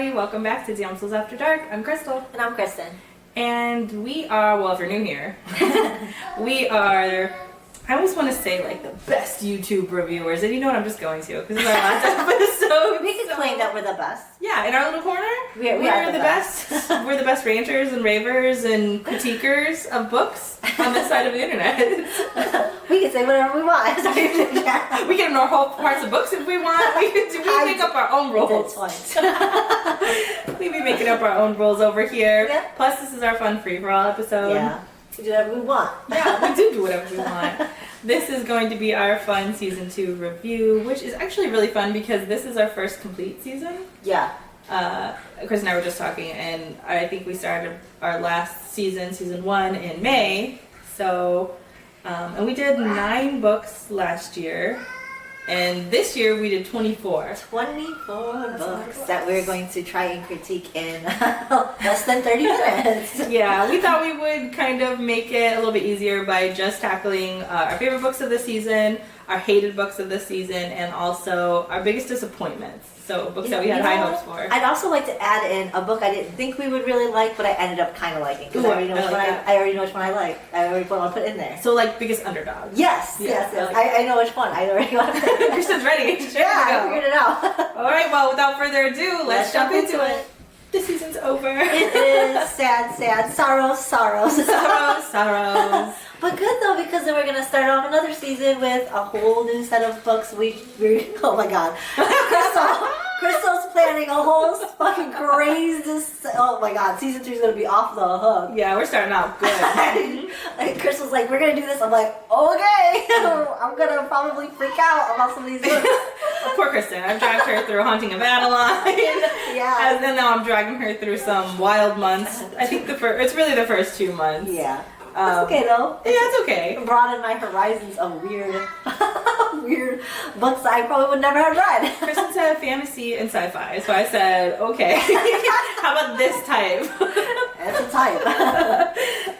everybody. Welcome back to Damsels After Dark. I'm Krystle. And I'm Kristen. And we are, well, if you're new here, we are, I always want to say like the best YouTube reviewers. And you know what, I'm just going to, because it's our last episode. We can claim that we're the best. Yeah, in our little corner, we are the best. We're the best ranters and ravers and critiquers of books on this side of the internet. We can say whatever we want. We can ignore whole parts of books if we want. We make up our own rules. We be making up our own rules over here. Yeah. Plus, this is our fun free-for-all episode. Yeah, we do whatever we want. Yeah, we do whatever we want. This is going to be our fun season 2 review, which is actually really fun because this is our first complete season. Yeah. Chris and I were just talking, and I think we started our last season 1, in May. So, and we did 9 books last year. And this year we did 24. 24 books that we're going to try and critique in less than 30 minutes. Yeah, we thought we would kind of make it a little bit easier by just tackling our favorite books of the season, our hated books of the season, and also our biggest disappointments. So books that we had high hopes for. I'd also like to add in a book I didn't think we would really like, but I ended up kind of liking. Because I already know which one I like. I already want to put in there. So like biggest underdog. Yes. I know which one. I already want to put it in. Kristen's ready. Yeah, I figured it out. All right, well, without further ado, let's jump into it. The season's over. It is sad. Sorrows. But good though, because then we're gonna start off another season with a whole new set of books. We oh my god, Krystle's planning a whole fucking crazy. Oh my god, season 3 is gonna be off the hook. Yeah, we're starting out good. Like Krystle's like, we're gonna do this. I'm like, okay. I'm gonna probably freak out about some of these books. Poor Kristen. I've dragged her through Haunting of Adeline. Yeah. And then now I'm dragging her through some wild months. I think it's really the first 2 months. Yeah. It's okay though. Yeah, it's okay. Broaden my horizons of weird books I probably would never have read. Kristen said fantasy and sci-fi, so I said, okay. How about this type? It's a type.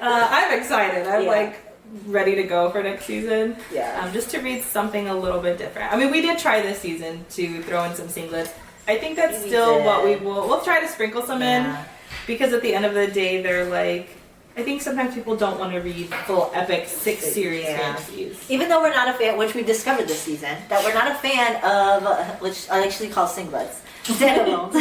I'm excited. I'm like ready to go for next season. Yeah. Just to read something a little bit different. I mean, we did try this season to throw in some singlets. I think that's still what we'll try to sprinkle some in, because at the end of the day, they're like, I think sometimes people don't want to read full epic 6 series fantasies. Even though we're not a fan, which we discovered this season, that we're not a fan of, which I actually call singlets, standalones.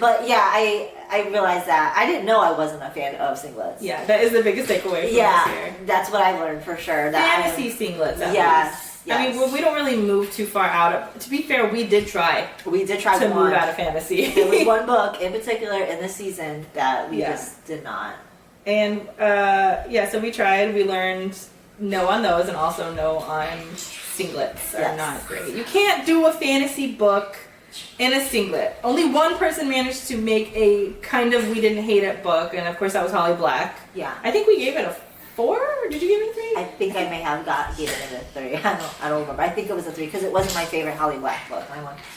But yeah, I realized that. I didn't know I wasn't a fan of singlets. Yeah, that is the biggest takeaway from this year. That's what I learned for sure. That fantasy singlets, at least. Yes. I mean, we don't really move too far out. To be fair, we did try. To move out of fantasy. There was one book in particular in this season that we just did not. And so we tried. We learned no on those, and also no on singlets are not great. You can't do a fantasy book in a singlet. Only one person managed to make a kind of we didn't hate it book, and of course that was Holly Black. Yeah. I think we gave it a 4. Or did you give it a 3? I think I may have given it a 3. I don't remember. I think it was a 3 because it wasn't my favorite Holly Black book.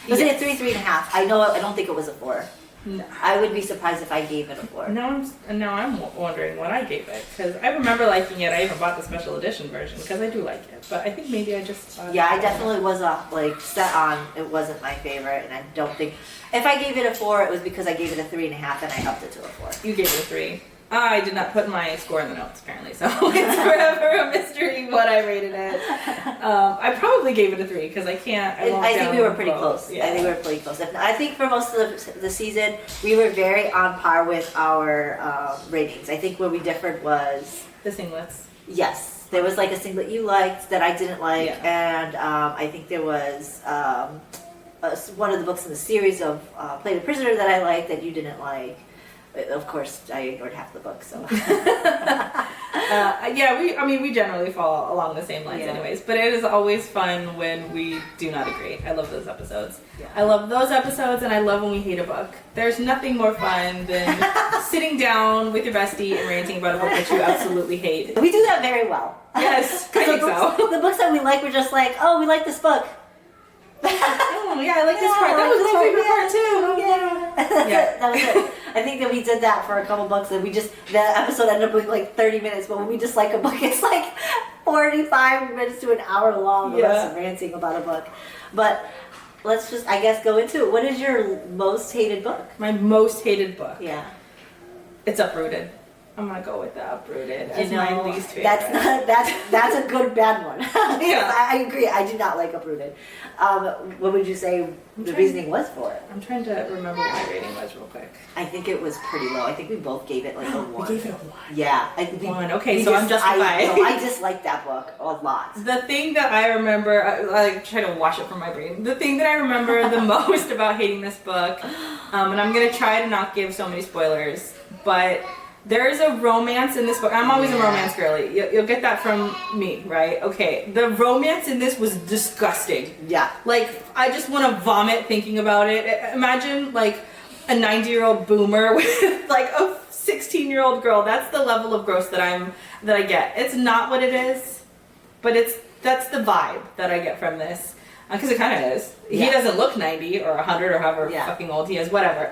Was it a 3, 3.5? I don't think it was a 4. No. I would be surprised if I gave it a 4. Now I'm wondering what I gave it, because I remember liking it. I even bought the special edition version because I do like it, but I think maybe I just I definitely was set on it wasn't my favorite, and I don't think if I gave it a 4 it was because I gave it a 3.5 and I upped it to a 4. You gave it a 3. I did not put my score in the notes, apparently, so it's forever a mystery what I rated it. I probably gave it a 3 because I think we were pretty close. Yeah. I think we were pretty close. I think for most of the season, we were very on par with our ratings. I think where we differed was the singlets. Yes, there was like a singlet you liked that I didn't like, and I think there was one of the books in the series of Play the Prisoner that I liked that you didn't like. Of course, I ignored half the book, so. We generally fall along the same lines anyways, but it is always fun when we do not agree. I love those episodes. Yeah. I love those episodes, and I love when we hate a book. There's nothing more fun than sitting down with your bestie and ranting about a book that you absolutely hate. We do that very well. Yes, I think so. The books that we like, we're just like, oh, we like this book. Oh, yeah, I like this part. That was my favorite part, too. Yeah. That was it. I think that we did that for a couple books, and the episode ended up being like 30 minutes, but when we just like a book, it's like 45 minutes to an hour long of us ranting about a book. But let's just, I guess, go into it. What is your most hated book? My most hated book. Yeah. It's Uprooted. I'm gonna go with the Uprooted as my least favorite. That's a good bad one. Yeah. I agree. I do not like Uprooted. What would you say the reasoning was for it? I'm trying to remember what my rating was real quick. I think it was pretty low. I think we both gave it like a 1. We gave it a 1. Yeah. Okay, so I'm justified. I disliked that book a lot. The thing that I remember, I try to wash it from my brain. The thing that I remember the most about hating this book, and I'm gonna try to not give so many spoilers, but there's a romance in this book. I'm always a romance girly. You'll get that from me, right? Okay. The romance in this was disgusting. Yeah. Like, I just want to vomit thinking about it. Imagine, like, a 90-year-old boomer with, like, a 16-year-old girl. That's the level of gross that I get. It's not what it is, but that's the vibe that I get from this. Because it kind of is. Yeah. He doesn't look 90 or 100 or however fucking old he is, whatever.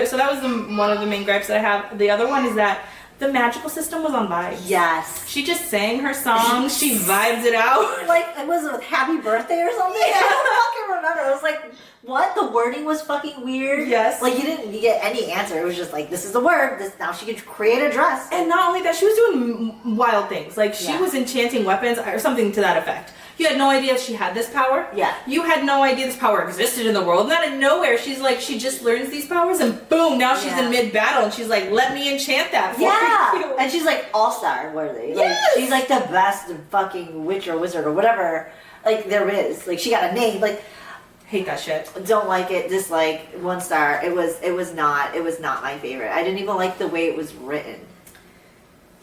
So that was one of the main gripes that I have. The other one is that the magical system was on vibes. Yes. She just sang her song. She vibes it out. Like, it was with Happy Birthday or something? Yeah. I don't fucking remember. I was like, what? The wording was fucking weird. Yes. Like, you didn't get any answer. It was just like, this is the word. Now she can create a dress. And not only that, she was doing wild things. Like, she was enchanting weapons or something to that effect. You had no idea she had this power. Yeah. You had no idea this power existed in the world. And out of nowhere, she's like, she just learns these powers and boom, now she's in mid-battle and she's like, let me enchant that for you. And she's like all-star worthy. Like, yes. she's like the best fucking witch or wizard or whatever, like, there is. Like, she got a name. Like, hate that shit. Don't like it. Dislike. 1 star. It was not my favorite. I didn't even like the way it was written.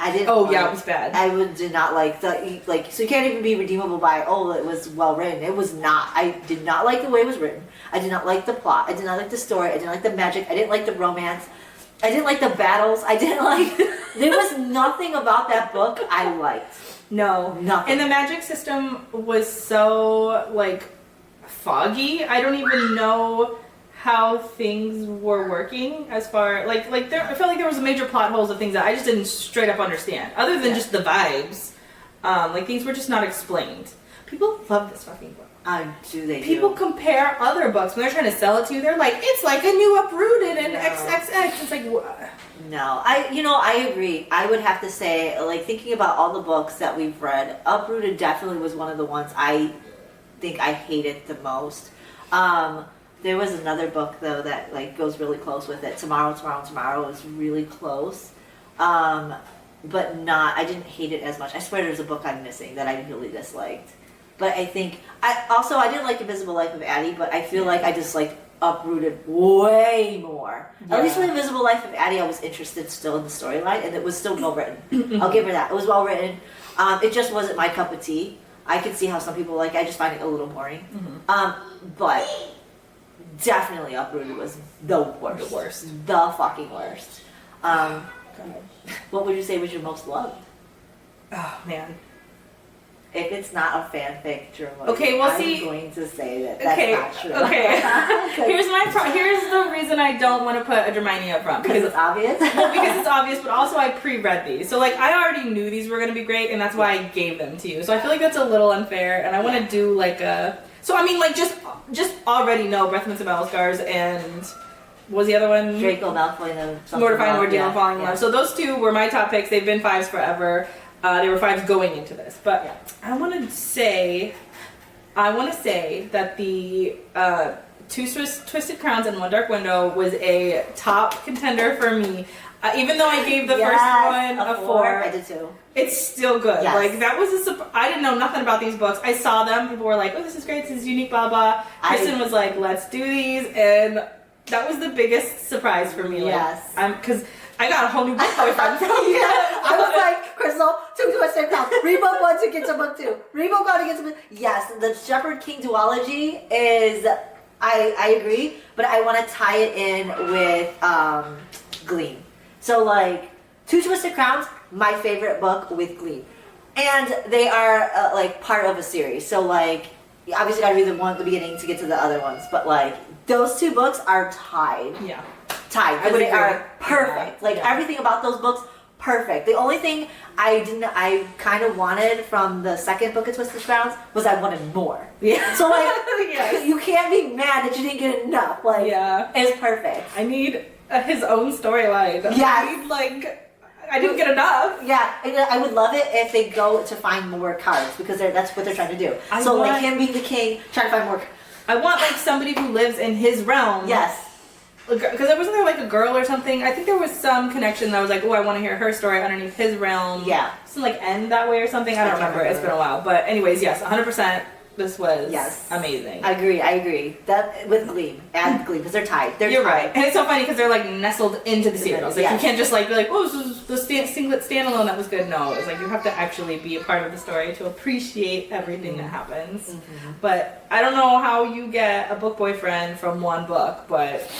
I didn't. Oh yeah, it was bad. Did not like the so you can't even be redeemable by it was well written. It was not. I did not like the way it was written. I did not like the plot. I did not like the story. I didn't like the magic. I didn't like the romance. I didn't like the battles. I didn't like. There was nothing about that book I liked. No, nothing. And the magic system was so like foggy. I don't even know how things were working as far I felt like there was major plot holes of things that I just didn't straight up understand other than just the vibes. Like things were just not explained. People love this fucking book. People compare other books when they're trying to sell it to you. They're like, it's like a new Uprooted and XXX. It's like no, I agree. I would have to say, like, thinking about all the books that we've read, Uprooted definitely was one of the ones I think I hated the most. There was another book though that like goes really close with it. Tomorrow is really close, but not. I didn't hate it as much. I swear there's a book I'm missing that I really disliked. But I think I didn't like Invisible Life of Addie, but I feel like I disliked Uprooted way more. Yeah. At least with Invisible Life of Addie, I was interested still in the storyline, and it was still well written. I'll give her that. It was well written. It just wasn't my cup of tea. I could see how some people like it. I just find it a little boring. But definitely Uprooted was the worst. The fucking worst. What would you say was your most loved? Oh, man. If it's not a fanfic drama, I'm going to say that's not true. Okay. Here's the reason I don't want to put a Hermione up front. Because it's obvious? Well, because it's obvious, but also I pre-read these. So, like, I already knew these were going to be great, and that's why I gave them to you. So I feel like that's a little unfair, and I want to do, like, a... So, I mean, like, just already know Breath Mints and Battle Scars and... What was the other one? Draco Malfoy and Mortifying Ordeal and Falling in Love. So those two were my top picks. They've been 5s forever. They were 5s going into this. But I want to say that the Two Twisted Crowns and One Dark Window was a top contender for me. Even though I gave the first one a 4. I did too. It's still good. Yes. Like, that was I didn't know nothing about these books. I saw them. People were like, oh, this is great. This is unique, blah, blah. Kristen was like, let's do these. And that was the biggest surprise for me. Yes. Because I got a whole new book boyfriend. I was like, Krystle, 2 Twisted Crowns. Read book 1 to get to book 2. Read book 1 to get to book... Yes, the Shepherd King duology is... I agree, but I want to tie it in with Gleam. So, like, 2 Twisted Crowns, my favorite book with Gleam. And they are, like, part of a series. So, like, you obviously got to read the one at the beginning to get to the other ones. But, like, those 2 books are tied. Yeah. Tied. Because they are perfect. Everything about those books, perfect. The only thing I kind of wanted from the second book of Twisted Crowns was I wanted more. Yeah. So like, Yes. you can't be mad that you didn't get enough. Like, Yeah. it's perfect. I need his own storyline. Yes. I need, like, I didn't get enough. Yeah, and I would love it if they go to find more cards because that's what they're trying to do. Like him being the king, trying to find more. I want like somebody who lives in his realm. Yes. Because there wasn't there like a girl or something. I think there was some connection that I was like, oh, I want to hear her story underneath his realm. Yeah. Doesn't like end that way or something. I don't remember. It's been a while. But anyways, yes, 100%. This was amazing. I agree. That with Gleam, add Gleam because they're tied. You're right, and it's so funny because they're like nestled into the series. Like you can't just like be like, oh, this is the singlet standalone that was good. No, it's like you have to actually be a part of the story to appreciate everything that happens. Mm-hmm. But I don't know how you get a book boyfriend from one book, but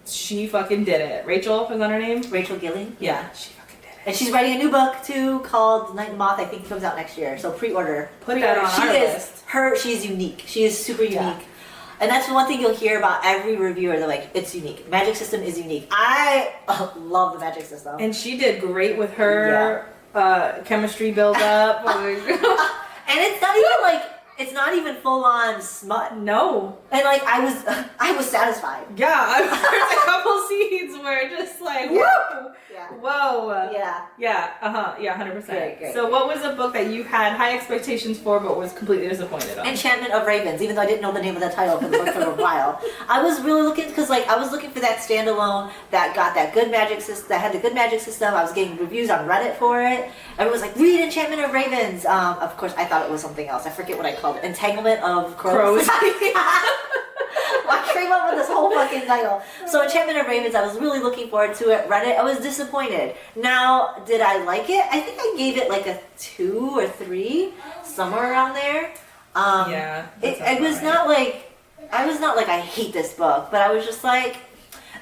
she fucking did it. Rachel, is that her name? Rachel Gilling. Yeah, she fucking did it. And she's writing a new book too called Night and Moth. I think it comes out next year. So pre-order. Put that on our list. She's unique. She is super unique. And that's one thing you'll hear about every reviewer. They're like, it's unique. Magic system is unique. I love the magic system. And she did great with her chemistry build up. And it's not even full on smut. No. And like I was satisfied. Yeah, I've heard a couple scenes where just like whoa. Yeah. Whoa. Yeah. Yeah. Yeah, 100%. Great. So what was a book that you had high expectations for but was completely disappointed on? Enchantment of Ravens, even though I didn't know the name of the title for the book for a while. I was really looking because like I was looking for that standalone that got that good magic system, that had the good magic system. I was getting reviews on Reddit for it. Everyone was like, read Enchantment of Ravens. Of course I thought it was something else. I forget what I called it. Entanglement of Crows. I came up with this whole fucking title. So Enchantment of Ravens, I was really looking forward to it. Read it, I was disappointed. Now, did I like it? I think I gave it like a 2 or 3, somewhere around there. It was not like, I was not like I hate this book, but I was just like,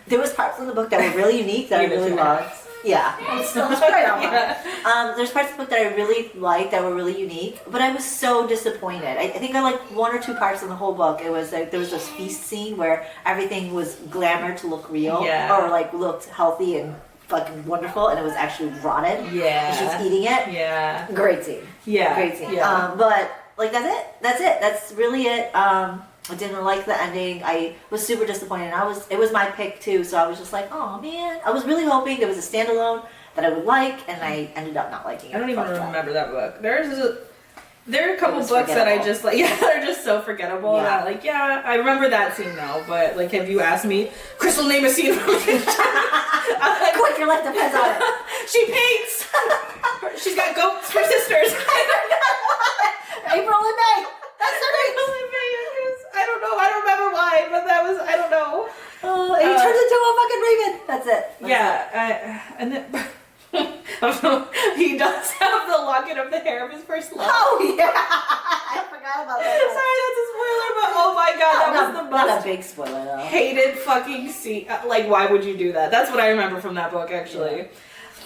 there was parts of the book that were really unique that I really loved. Yeah, it's right on one. There's parts of the book that I really liked that were really unique, but I was so disappointed. I think I liked 1 or 2 parts in the whole book. It was like there was this feast scene where everything was glamour to look real, or like looked healthy and fucking wonderful, and it was actually rotted. Yeah, and she's eating it. Yeah, great scene. Yeah, great scene. Yeah. But like that's it. That's really it. I didn't like the ending. I was super disappointed. It was my pick too, so I was just like, oh man. I was really hoping there was a standalone that I would like, and I ended up not liking it. I don't even remember that book. There are a couple books that I just like, they're just so forgettable. That like, I remember that scene though, but like, have you asked me, Krystle, name a scene from it? Quick, your life depends on it. She paints. She's got goats for sisters. April and May. That's her name. April and May. I don't know. I don't remember why, but that was, I don't know. And he turns into a fucking raven. That's it. And then he does have the locket of the hair of his first love. Oh yeah, I forgot about that. Sorry, that's a spoiler, but oh my god, that was the most not a big spoiler though. Hated fucking scene. Like, why would you do that? That's what I remember from that book, actually.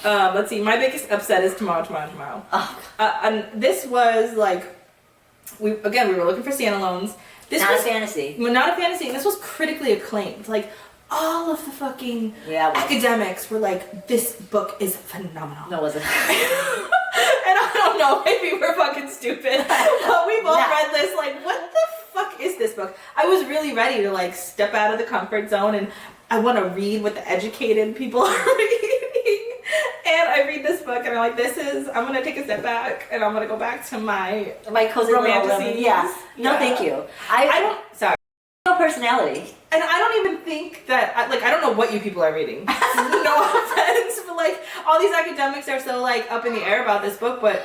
Let's see. My biggest upset is tomorrow. Oh. And this was like, we were looking for standalones. This not was a fantasy. Not a fantasy. And this was critically acclaimed. Like, all of the fucking academics were like, this book is phenomenal. No, it wasn't. And I don't know, maybe we're fucking stupid. But we both read this like, what the fuck is this book? I was really ready to like step out of the comfort zone and I want to read what the educated people are reading. And I read this book and I'm like, I'm going to take a step back and I'm going to go back to my cozy romantic. Yeah. No, thank you. Sorry. No personality. And I don't even think that, I don't know what you people are reading. No offense, but like, all these academics are so like up in the air about this book, but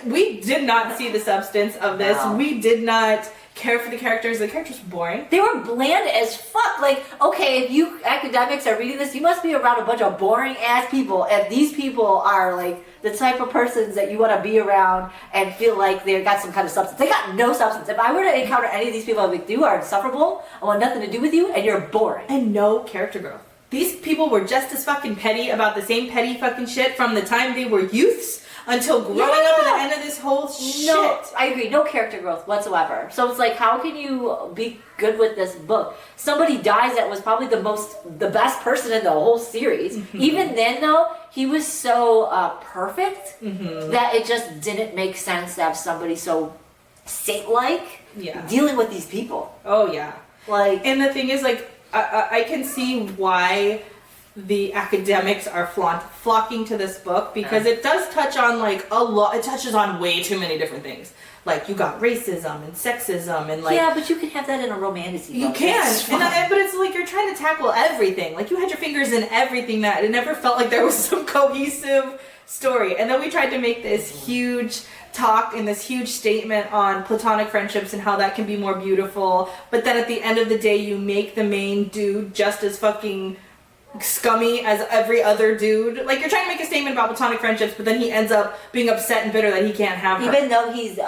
we did not see the substance of this. No. We did not care for the characters. The characters were boring. They were bland as fuck. Like, okay, if you academics are reading this, you must be around a bunch of boring ass people. If these people are like the type of persons that you want to be around and feel like they've got some kind of substance. They got no substance. If I were to encounter any of these people, I'd be like, you are insufferable. I want nothing to do with you, and you're boring. And no character growth. These people were just as fucking petty about the same petty fucking shit from the time they were youths until growing up at the end of this whole shit. No, I agree. No character growth whatsoever. So it's like, how can you be good with this book? Somebody dies that was probably the best person in the whole series. Even then, though, he was so perfect that it just didn't make sense to have somebody so saint-like dealing with these people. Oh yeah. Like, and the thing is, like, I can see why the academics are flocking to this book, because it does touch on like a lot. It touches on way too many different things. Like, you got racism and sexism and like, yeah, but you can have that in a romantic book. You can, but it's like you're trying to tackle everything. Like, you had your fingers in everything. That it never felt like there was some cohesive story. And then we tried to make this huge talk and this huge statement on platonic friendships and how that can be more beautiful. But then at the end of the day, you make the main dude just as fucking scummy as every other dude. Like, you're trying to make a statement about platonic friendships, but then he ends up being upset and bitter that he can't have her. Even though he's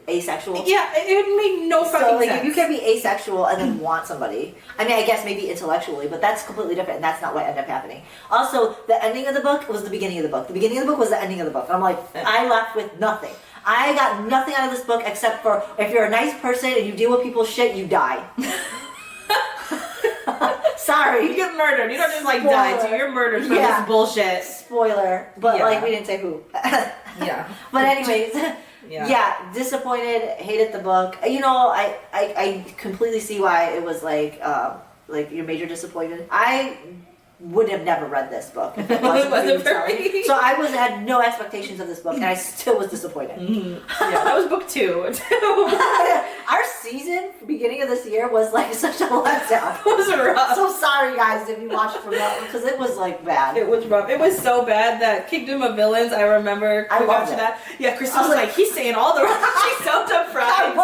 asexual. Yeah, it made no fucking sense. You can be asexual and then want somebody. I mean, I guess maybe intellectually, but that's completely different, and that's not what ended up happening. Also, the ending of the book was the beginning of the book. The beginning of the book was the ending of the book. And I'm like, I left with nothing. I got nothing out of this book except for, if you're a nice person and you deal with people's shit, you die. Sorry. You get murdered. You don't just like die. So you're murdered for this bullshit. Spoiler. But like, we didn't say who. Yeah. But anyways, yeah, disappointed, hated the book. You know, I completely see why it was like your major disappointment. I would have never read this book if it wasn't for me. So I had no expectations of this book, and I still was disappointed. Yeah, that was book 2. Our season, beginning of this year, was like such a letdown. It was rough. So sorry, guys, if you watched from that, because it was like bad. It was rough. It was so bad that Kingdom of Villains, I remember I loved that. Yeah, Kristen was like, he's saying all the right. She's so deprived.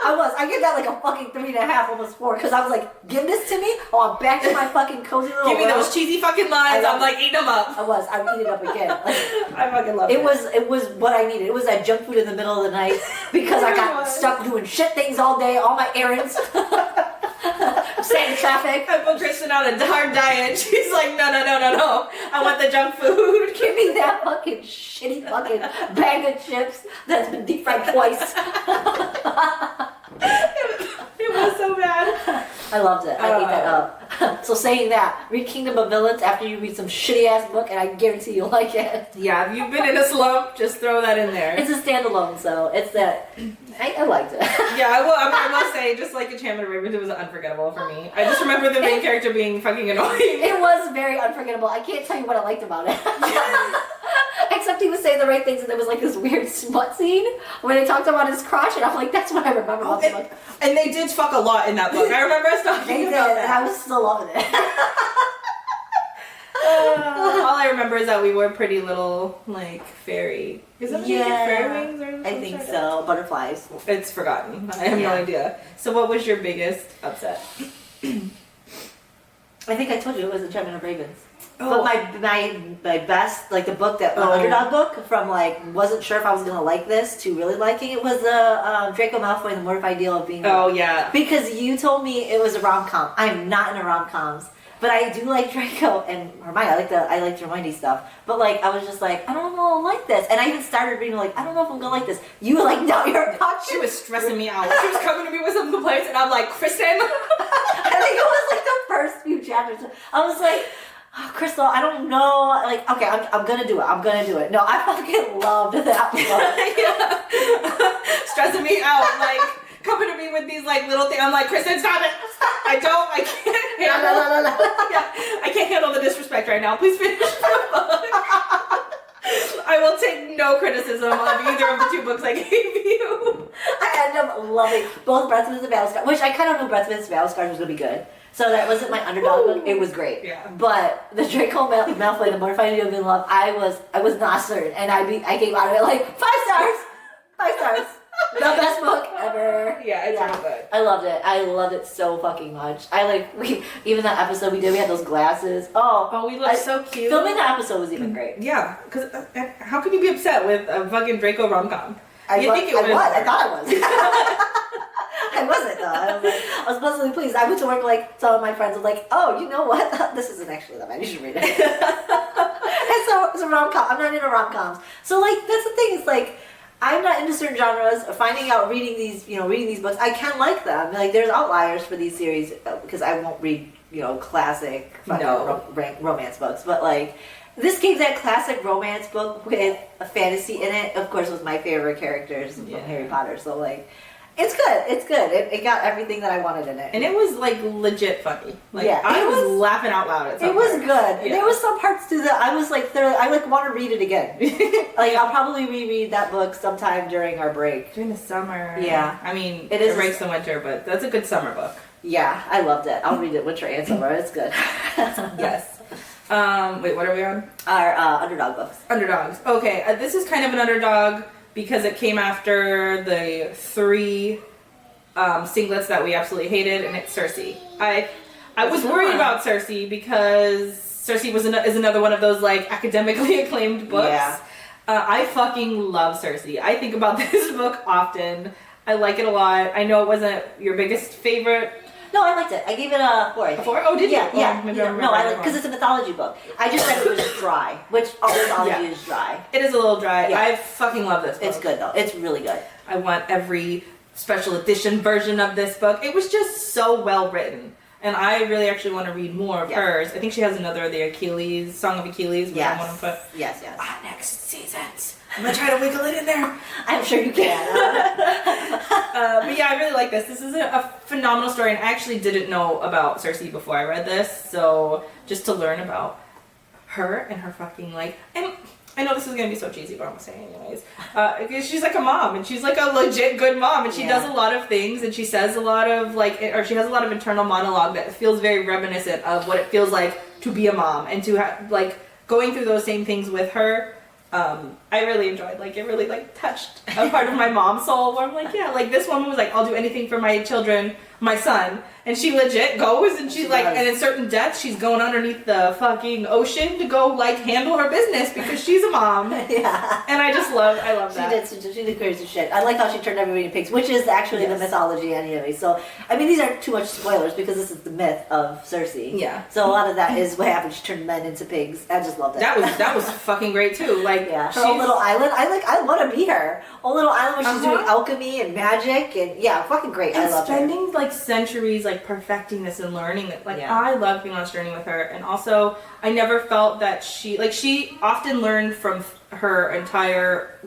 I give that like a fucking 3.5, almost 4, because I was like, give this to me, or I'm back to my fucking cozy little Give me world. those cheesy fucking lines. I'm like, eat them up. I'm eating it up again. Like, I fucking love it. It was what I needed. It was that junk food in the middle of the night, because I got stuck doing shit things all day, all my errands. Sat in traffic. I put Kristen on a hard diet. She's like, no. I want the junk food. Give me that fucking shitty fucking bag of chips that's been deep fried twice. It was so bad. I loved it. I ate that up. So saying that, read Kingdom of Villains after you read some shitty ass book, and I guarantee you'll like it. Yeah, if you've been in a slump, just throw that in there. It's a standalone, so it's that. I liked it. Yeah, I will say, just like Enchantment of Ravens, it was unforgettable for me. I just remember the main character being fucking annoying. It was very unforgettable. I can't tell you what I liked about it. Except he was saying the right things, and there was like this weird smut scene where they talked about his crush, and I'm like, that's what I remember about the book. And they did fuck a lot in that book. I remember us talking about that. And I was still loving it. All I remember is that we were pretty little, like, fairy. Is that fairy wings or something? I think so. Butterflies. It's forgotten. I have no idea. So what was your biggest upset? I think I told you it was Enchantment of Ravens. But my best, like the book that, my underdog book from like, wasn't sure if I was going to like this to really liking it was the Draco Malfoy and the Mortified Ideal of Being. Oh, yeah. Because you told me it was a rom-com. I'm not into rom-coms. But I do like Draco and Hermione. I like Hermione stuff. But like, I was just like, I don't know, I like this. And I even started reading like, I don't know if I'm gonna like this. You were like, no, you're not. She was stressing me out. She was coming to me with some complaints, and I'm like, Kristen. I think it was like the first few chapters. I was like, oh, Krystle, I don't know. Like, okay, I'm gonna do it. I'm gonna do it. No, I fucking loved that book. Stressing me out, like coming to me with these like little things. I'm like, Kristen, stop it. I can't handle. I can't handle the disrespect right now. Please finish the book. I will take no criticism of either of the 2 books I gave you. I ended up loving both Breathwinds and Battlescars, which I kind of knew Breathwinds and Battlescars was gonna be good. So that wasn't my underdog book. It was great. Yeah. But the Draco Malfoy, the Mortified Ideal of Being Loved, I was not certain, and I came out of it like 5 stars. 5 stars. The best book ever. Yeah, it's really good. I loved it. I loved it so fucking much. Even that episode we did, we had those glasses. Oh, we looked so cute. Filming that episode was even great. Yeah, because how can you be upset with a fucking Draco rom-com? I thought I was. I wasn't though. I was pleasantly pleased. I went to work like some of my friends were like, oh, you know what? This isn't actually that bad. You should read it. And so a rom-com. I'm not into rom-coms. So like that's the thing. It's like I'm not into certain genres. Finding out reading these books, I can like them. Like there's outliers for these series because I won't read classic romance books, but like. This gave that classic romance book with a fantasy in it. Of course, with my favorite characters from Harry Potter. So like, it's good. It's good. It got everything that I wanted in it. And it was like legit funny. Like I was laughing out loud at some It was parts. good. Yeah. There was some parts to that I was like, I like want to read it again. Like I'll probably reread that book sometime during our break. During the summer. Yeah. I mean, it breaks the winter, but that's a good summer book. Yeah, I loved it. I'll read it winter and summer. It's good. Yes. Wait, what are we on? Our underdog books. Underdogs. Okay, this is kind of an underdog because it came after the 3 singlets that we absolutely hated, and it's Circe. I was worried about Circe because Circe is another one of those like academically acclaimed books. Yeah. I fucking love Circe. I think about this book often. I like it a lot. I know it wasn't your biggest favorite. No, I liked it. I gave it a 4. A 4? Oh, did you? Yeah. No, I because it's a mythology book. I just said it was dry, which all mythology is dry. It is a little dry. Yeah. I fucking love this book. It's good though. It's really good. I want every special edition version of this book. It was just so well written. And I really actually want to read more of hers. I think she has another, the Song of Achilles. Yes. I want to put yes. Next seasons. I'm going to try to wiggle it in there. I'm sure you can. But yeah, I really like this. This is a phenomenal story. And I actually didn't know about Circe before I read this. So just to learn about her and her fucking and I know this is going to be so cheesy, but I'm going to say it anyways. Because she's like a mom, and she's like a legit good mom, and she does a lot of things, and she says a lot of or she has a lot of internal monologue that feels very reminiscent of what it feels like to be a mom, and to going through those same things with her. I really enjoyed, it really touched a part of my mom's soul where I'm like, this woman was like, I'll do anything for my children, my son, and she legit goes and she's and in certain deaths she's going underneath the fucking ocean to go handle her business because she's a mom. Yeah. And I love that. She did crazy shit. I like how she turned everybody into pigs, which is actually the mythology anyway. So, I mean, these aren't too much spoilers because this is the myth of Circe. Yeah. So a lot of that is what happened. She turned men into pigs. I just loved it. That was fucking great too. Her own little island. I want to be her. Own little island where she's doing alchemy and magic and fucking great. And I love spending centuries perfecting this and learning it. I love being on this journey with her, and also I never felt that she often learned from her entire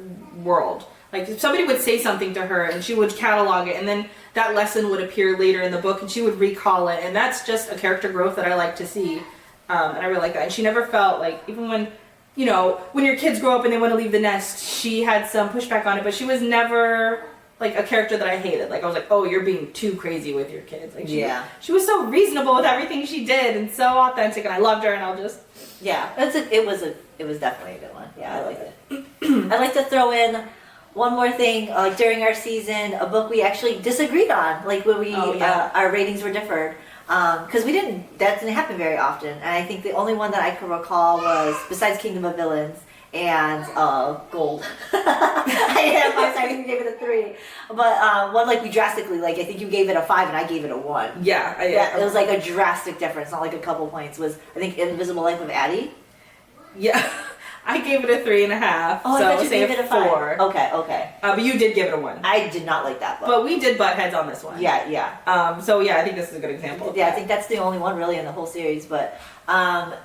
world. If somebody would say something to her and she would catalog it, and then that lesson would appear later in the book and she would recall it, and that's just a character growth that I like to see. And I really like that. And she never felt even when when your kids grow up and they want to leave the nest, she had some pushback on it, but she was never a character that I hated. I was like, oh, you're being too crazy with your kids. She was so reasonable with everything she did and so authentic, and I loved her, and I'll just... Yeah, it was definitely a good one. Yeah, I liked it. I'd like to throw in one more thing. During our season, a book we actually disagreed on, when we our ratings were differed. Because that didn't happen very often, and I think the only one that I can recall was, besides Kingdom of Villains and Gold. I gave it a 3, but one we drastically I think you gave it a 5 and I gave it a 1. Yeah, it was a drastic difference, not a couple points. Was I think Invisible Life of Addie? Yeah. I gave it a 3.5. Oh, so I thought you gave it a 4. 4. Okay. But you did give it a 1. I did not like that book. But we did butt heads on this one. Yeah. So yeah, I think this is a good example. Yeah, I think that's the only one really in the whole series. But, I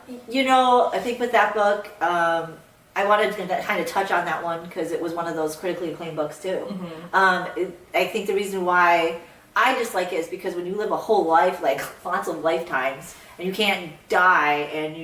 think with that book, I wanted to kind of touch on that one because it was one of those critically acclaimed books too. Mm-hmm. I think the reason why I dislike it is because when you live a whole life, lots of lifetimes, and you can't die, and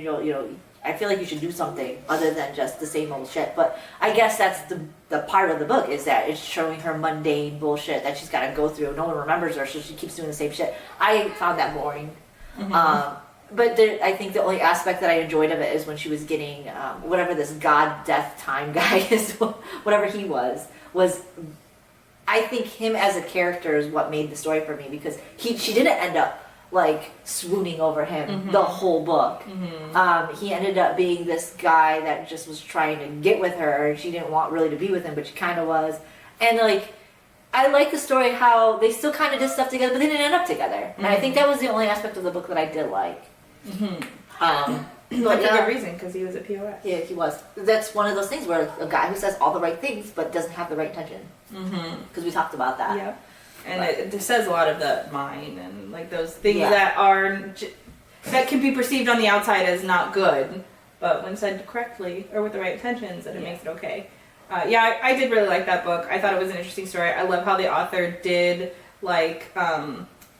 I feel like you should do something other than just the same old shit. But I guess that's the part of the book, is that it's showing her mundane bullshit that she's got to go through. No one remembers her, so she keeps doing the same shit. I found that boring. Mm-hmm. But I think the only aspect that I enjoyed of it is when she was getting whatever this God, death, time guy is, whatever he was. I think him as a character is what made the story for me, because she didn't end up swooning over him the whole book. He ended up being this guy that just was trying to get with her. She didn't want really to be with him, but she kind of was. And I like the story how they still kind of did stuff together, but they didn't end up together. And I think that was the only aspect of the book that I did like. But for good reason, because he was a POS. Yeah, he was. That's one of those things where a guy who says all the right things but doesn't have the right intention. Because we talked about that. Yeah. And it says a lot of the mind and like those things that are that can be perceived on the outside as not good, but when said correctly or with the right intentions, that it makes it okay. I did really like that book. I thought it was an interesting story. I love how the author did like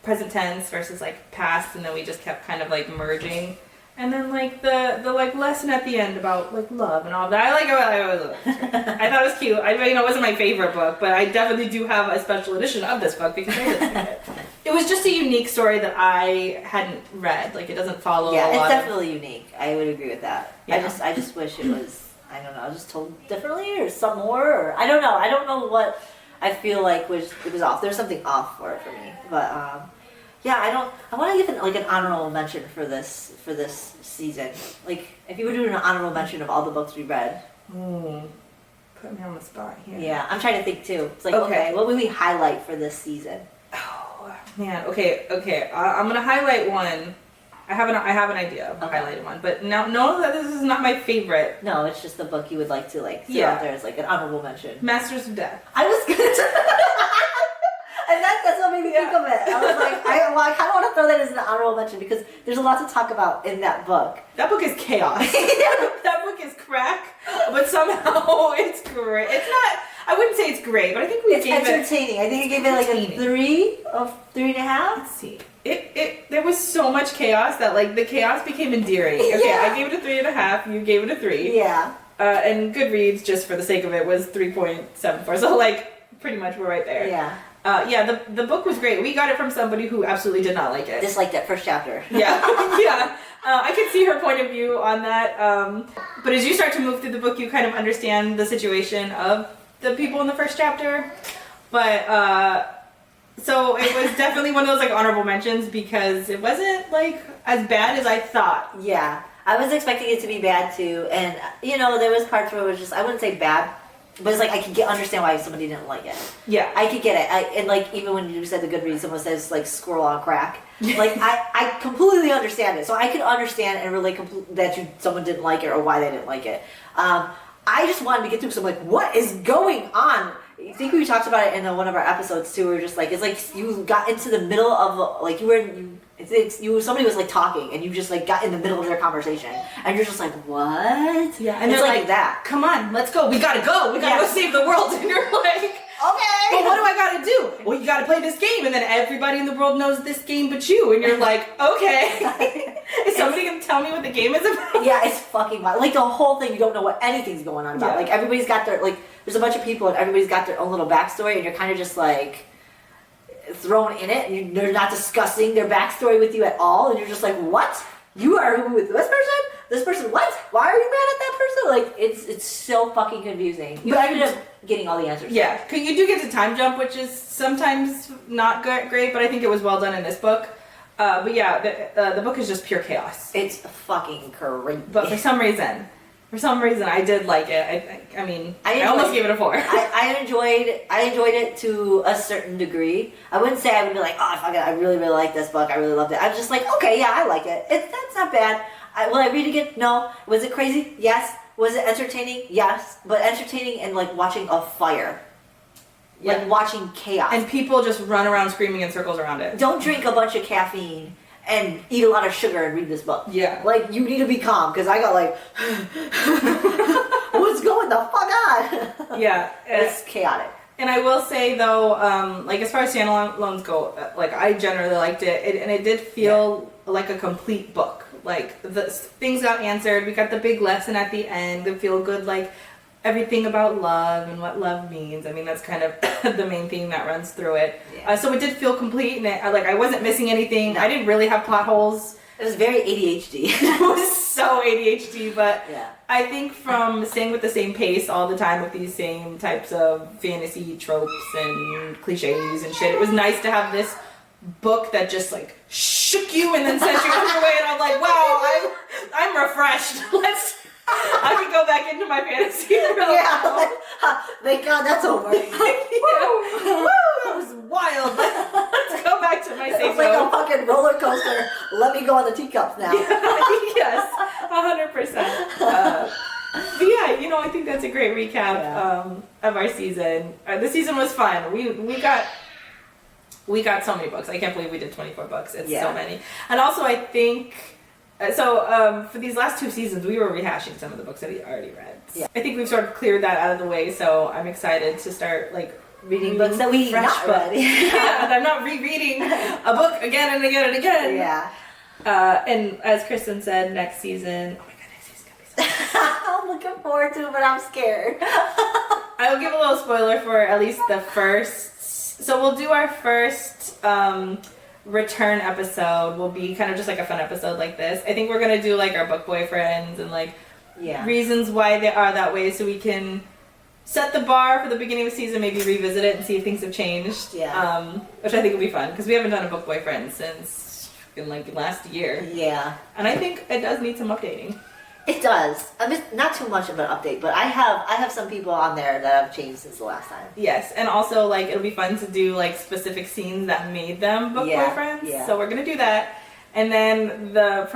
present tense versus like past, and then we just kept kind of like merging. And then like the like lesson at the end about like love and all that. I thought it was cute. It wasn't my favorite book, but I definitely do have a special edition of this book because I did like it. It was just a unique story that I hadn't read. Like it doesn't follow. Yeah, it's definitely unique. I would agree with that. Yeah. I just wish it was. I don't know. Just told differently or some more. Or I don't know. I don't know what I feel like it was off. There's something off for it for me, but. Yeah, I want to give it like an honorable mention for this season. Like, if you were doing an honorable mention of all the books we read. Put me on the spot here. Yeah, I'm trying to think too. It's like, okay, what would we highlight for this season? Oh man, okay. I'm gonna highlight one. I have an idea of highlighting one, but now know that this is not my favorite. No, it's just the book you would like to like throw out there as like an honorable mention. Masters of Death. I was gonna. And that's what made me think of it. I was like, I kind of want to throw that as an honorable mention because there's a lot to talk about in that book. That book is chaos. That book is crack, but somehow it's great. It's not. I wouldn't say it's great, but I think it's entertaining. I think I gave it like a 3.5. Let's see. There was so much chaos that like the chaos became endearing. Okay, I gave it a 3.5. You gave it a 3. Yeah. And Goodreads, just for the sake of it, was 3.74. So like pretty much we're right there. Yeah. The book was great. We got it from somebody who absolutely did not like it. Disliked that first chapter. Yeah. I can see her point of view on that. But as you start to move through the book, you kind of understand the situation of the people in the first chapter. But so it was definitely one of those like honorable mentions because it wasn't like as bad as I thought. Yeah, I was expecting it to be bad too, and there was parts where it was just I wouldn't say bad. But it's like I could understand why somebody didn't like it. Yeah, I could get it. And like even when you said the Goodreads, someone says like squirrel on crack. Like I completely understand it. So I could understand and relate that someone didn't like it or why they didn't like it. I just wanted to get through. So I'm like, what is going on? I think we talked about it in one of our episodes too. We were just like, it's like you got into the middle of like somebody was like talking and you just like got in the middle of their conversation and you're just like, what? Yeah, and they're like that. Come on, let's go. We gotta go. We gotta go save the world. And you're like, okay. Well, what do I gotta do? Well, you gotta play this game, and then everybody in the world knows this game but you, and you're like, okay. Is somebody gonna tell me what the game is about? Yeah, it's fucking wild. Like the whole thing, you don't know what anything's going on about. Yeah. Like everybody's got their there's a bunch of people and everybody's got their own little backstory, and you're kind of just like thrown in it, and they're not discussing their backstory with you at all, and you're just like, what? You are with this person? This person? What? Why are you mad at that person? Like it's so fucking confusing. But I ended up getting all the answers. Yeah, because you do get to time jump, which is sometimes not great, but I think it was well done in this book. But yeah, the book is just pure chaos. It's fucking crazy. But for some reason, I did like it. I mean, I almost gave it a 4. I enjoyed it to a certain degree. I wouldn't say I would be like, oh, fuck it, I really, really like this book. I really loved it. I was just like, okay, yeah, I like it. That's not bad. Will I read it again? No. Was it crazy? Yes. Was it entertaining? Yes. But entertaining and like watching a fire. Yeah. Like watching chaos. And people just run around screaming in circles around it. Don't drink a bunch of caffeine and eat a lot of sugar and read this book. Yeah. Like, you need to be calm, because I got like, what's going the fuck on? Yeah. It's chaotic. And I will say, though, like, as far as standalones go, like, I generally liked it, and it did feel like a complete book. Like, the things got answered. We got the big lesson at the end, the feel good, like, everything about love and what love means. I mean, that's kind of the main theme that runs through it. Yeah. So it did feel complete, and I wasn't missing anything. No. I didn't really have plot holes. It was very ADHD. It was so ADHD, but yeah. I think from staying with the same pace all the time with these same types of fantasy tropes and cliches and shit, it was nice to have this book that just like shook you and then sent you on your way, and I'm like, wow, I'm refreshed. I can go back into my fantasy. Thank God that's over. Woo, that was wild. Let's go back to my safe It's like a fucking roller coaster. Let me go on the teacups now. Yes, 100%. But yeah, you know, I think that's a great recap of our season. The season was fun. We got so many books. I can't believe we did 24 books. It's so many. And also, I think for these last 2 seasons, we were rehashing some of the books that we already read. Yeah. I think we've sort of cleared that out of the way. So I'm excited to start reading books that we not read. Yeah, and I'm not rereading a book again and again and again. Yeah. And as Kristen said, next season. Oh my goodness, it's gonna be so fun. I'm looking forward to it, but I'm scared. I'll give a little spoiler for at least the first. So we'll do our first return episode. Will be kind of just like a fun episode like this. I think we're gonna do like our book boyfriends and reasons why they are that way, so we can set the bar for the beginning of the season, maybe revisit it and see if things have changed. Yeah. Which I think will be fun because we haven't done a book boyfriend since last year. Yeah. And I think it does need some updating. It does. I mean, not too much of an update, but I have some people on there that have changed since the last time. Yes, and also it'll be fun to do specific scenes that made them book boyfriends. Yeah. So we're gonna do that, and then the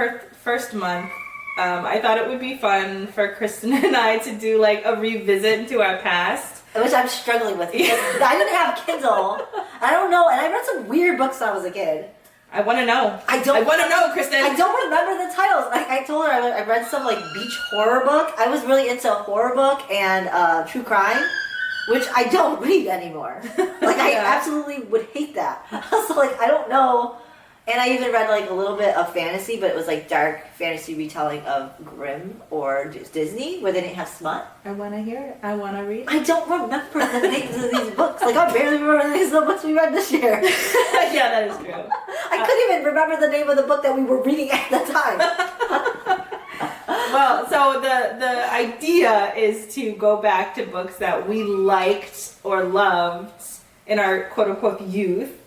first month, I thought it would be fun for Kristen and I to do a revisit into our past, which I'm struggling with because I didn't have Kindle. I don't know, and I read some weird books when I was a kid. I want to know. I want to know, Kristen. I don't remember the titles. I told her I read some beach horror book. I was really into horror book and true crime, which I don't read anymore. I absolutely would hate that. So I don't know. And I even read a little bit of fantasy, but it was dark fantasy retelling of Grimm or Disney where they didn't have smut. I want to hear it. I want to read it. I don't remember the names of these books. I barely remember the names of the books we read this year. Yeah, that is true. I couldn't even remember the name of the book that we were reading at the time. Well, so the idea is to go back to books that we liked or loved in our quote-unquote youth,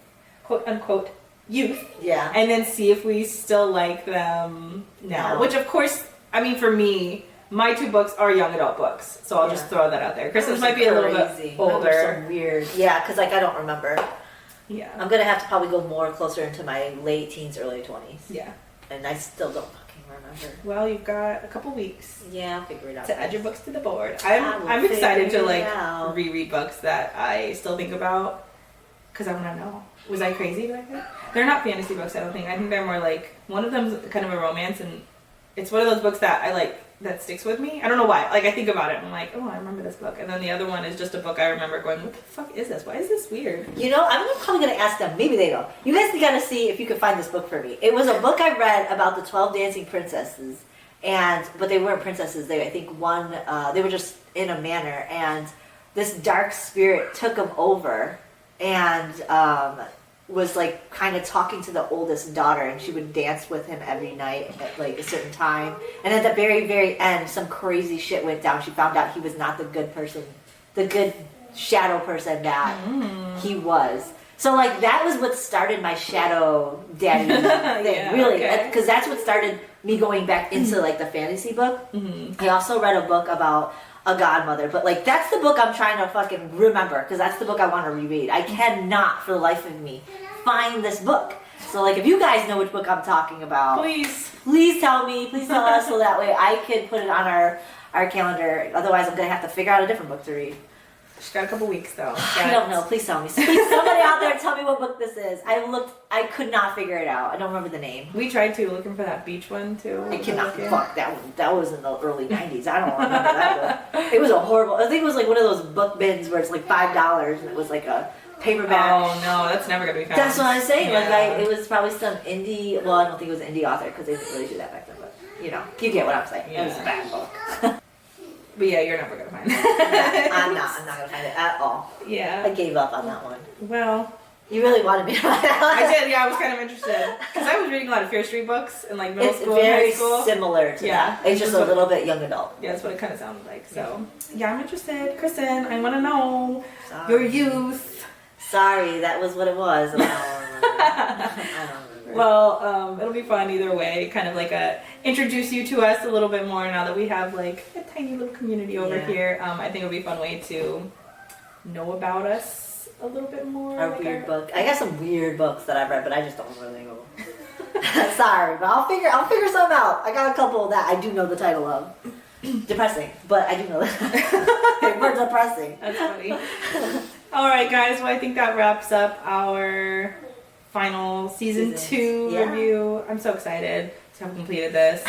quote-unquote youth, and then see if we still like them now. Which, of course, I mean, for me, my 2 books are young adult books, so I'll just throw that out there. Kristen's might be a little bit older. So weird. Yeah, because I don't remember. Yeah. I'm gonna have to probably go more closer into my late teens, early 20s. Yeah. And I still don't fucking remember. Well, you've got a couple weeks. Yeah, I'll figure it out. To add your books to the board. I'm excited to reread books that I still think about because I want to know. Was I crazy back then? They're not fantasy books, I don't think. I think they're more one of them's kind of a romance, and it's one of those books that I that sticks with me. I don't know why. I think about it and I'm like, oh, I remember this book. And then the other one is just a book I remember going, what the fuck is this? Why is this weird? You know, I'm probably going to ask them. Maybe they don't. You guys got to see if you can find this book for me. It was a book I read about the 12 dancing princesses, but they weren't princesses. I think they were just in a manor, and this dark spirit took them over and was kind of talking to the oldest daughter, and she would dance with him every night at a certain time, and at the very, very end some crazy shit went down. She found out he was not the good person, the good shadow person that he was. So that was what started my shadow daddy thing, really, because that's what started me going back into the fantasy book. I also read a book about a godmother, but that's the book I'm trying to fucking remember, because that's the book I want to reread. I cannot for the life of me find this book. So if you guys know which book I'm talking about, please tell me, please tell us, so that way I can put it on our calendar. Otherwise I'm gonna have to figure out a different book to read. She's got a couple weeks though. I don't know. Please tell me. Please, somebody out there tell me what book this is. I could not figure it out. I don't remember the name. We tried to looking for that beach one too. I cannot fuck that one. That was in the early 90s. I don't remember that book. It was a horrible. I think it was one of those book bins where it's $5 and it was a paperback. Oh no, that's never gonna be found. That's what I'm saying. It was probably some indie. Well, I don't think it was an indie author because they didn't really do that back then. But you get what I'm saying. Yeah. It was a bad book. But yeah, you're never gonna find it. I'm not gonna find it at all. Yeah. I gave up on that one. Well, you really wanted me to find it. I did, yeah, I was kind of interested. Because I was reading a lot of Fear Street books in middle school and high school. It's very similar to that. It's just a little bit young adult. Yeah, that's what it kind of sounded like. So, yeah, I'm interested. Kristen, I want to know your youth. Sorry, that was what it was. I don't remember. Well, it'll be fun either way. Kind of introduce you to us a little bit more now that we have a tiny little community over here. I think it'll be a fun way to know about us a little bit more. Our weird book. I got some weird books that I've read, but I just don't remember the name of them. Sorry, but I'll figure some out. I got a couple that I do know the title of. Depressing, but I do know that. They were depressing. That's funny. All right, guys. Well, I think that wraps up our final season 2 review. I'm so excited to have completed this.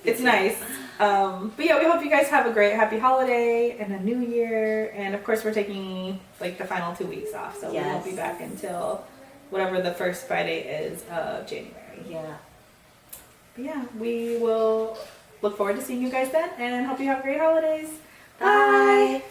It's nice. But yeah, we hope you guys have a great happy holiday and a new year. And of course, we're taking like the final 2 weeks off, so we won't be back until whatever the first Friday is of January. Yeah. But yeah, we will look forward to seeing you guys then, and hope you have great holidays. Bye. Bye.